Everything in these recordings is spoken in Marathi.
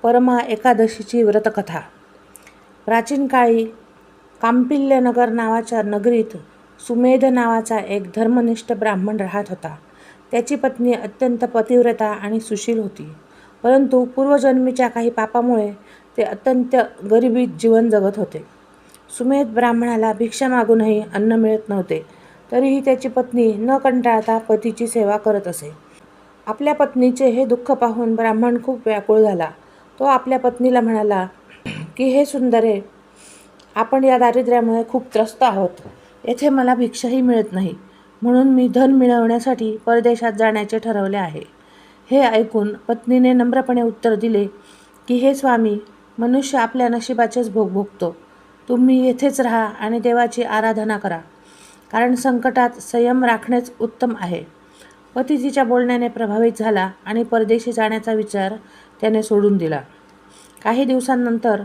परमा एकादशीची व्रतकथा. प्राचीन काळी कांपिल्यनगर नावाच्या नगरीत सुमेध नावाचा एक धर्मनिष्ठ ब्राह्मण राहत होता. त्याची पत्नी अत्यंत पतिव्रता आणि सुशील होती, परंतु पूर्वजन्मीच्या काही पापामुळे ते अत्यंत गरिबीत जीवन जगत होते. सुमेध ब्राह्मणाला भिक्षा मागूनही अन्न मिळत नव्हते, तरीही त्याची पत्नी न कंटाळता पतीची सेवा करत असे. आपल्या पत्नीचे हे दुःख पाहून ब्राह्मण खूप व्याकुळ झाला. तो आपल्या पत्नीला म्हणाला की, हे सुंदरे, आपण या दारिद्र्यामुळे खूप त्रस्त आहोत. येथे मला भिक्षाही मिळत नाही, म्हणून मी धन मिळवण्यासाठी परदेशात जाण्याचे ठरवले आहे. हे ऐकून पत्नीने नम्रपणे उत्तर दिले की, हे स्वामी, मनुष्य आपल्या नशिबाचेच भोग भोगतो. तुम्ही येथेच राहा आणि देवाची आराधना करा, कारण संकटात संयम राखणेच उत्तम आहे. पती तिच्या बोलण्याने प्रभावित झाला आणि परदेशी जाण्याचा विचार त्याने सोडून दिला. काही दिवसांनंतर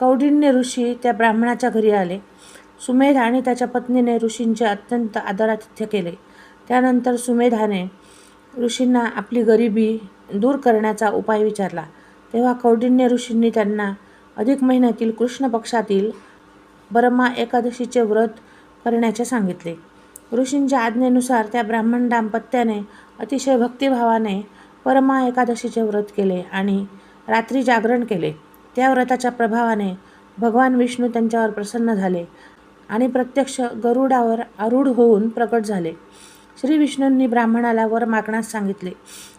कौंडिन्य ऋषी त्या ब्राह्मणाच्या घरी आले. सुमेध आणि त्याच्या पत्नीने ऋषींचे अत्यंत आदरातिथ्य केले. त्यानंतर सुमेधाने ऋषींना आपली गरिबी दूर करण्याचा उपाय विचारला. तेव्हा कौंडिन्य ऋषींनी त्यांना अधिक महिन्यातील कृष्ण पक्षातील परमा एकादशीचे व्रत करण्याचे सांगितले. ऋषींच्या आज्ञेनुसार त्या ब्राह्मण दाम्पत्याने अतिशय भक्तिभावाने परमा एकादशीचे व्रत केले आणि रात्री जागरण केले. त्या व्रताच्या प्रभावाने भगवान विष्णू त्यांच्यावर प्रसन्न झाले आणि प्रत्यक्ष गरुडावर आरूढ होऊन प्रकट झाले. श्री विष्णूंनी ब्राह्मणाला वर मागण्यास सांगितले.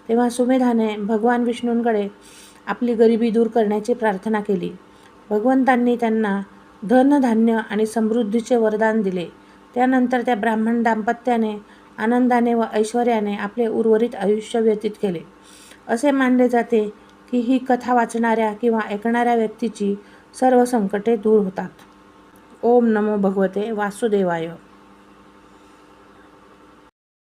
तेव्हा सुमेधाने भगवान विष्णूंकडे आपली गरिबी दूर करण्याची प्रार्थना केली. भगवंतांनी त्यांना धन, धान्य आणि समृद्धीचे वरदान दिले. त्यानंतर त्या ब्राह्मण दाम्पत्याने आनंदाने व ऐश्वर्याने आपले उर्वरित आयुष्य व्यतीत केले. असे मानले जाते की ही कथा वाचणाऱ्या किंवा ऐकणाऱ्या व्यक्तीची सर्व संकटे दूर होतात. ओम नमो भगवते वासुदेवाय.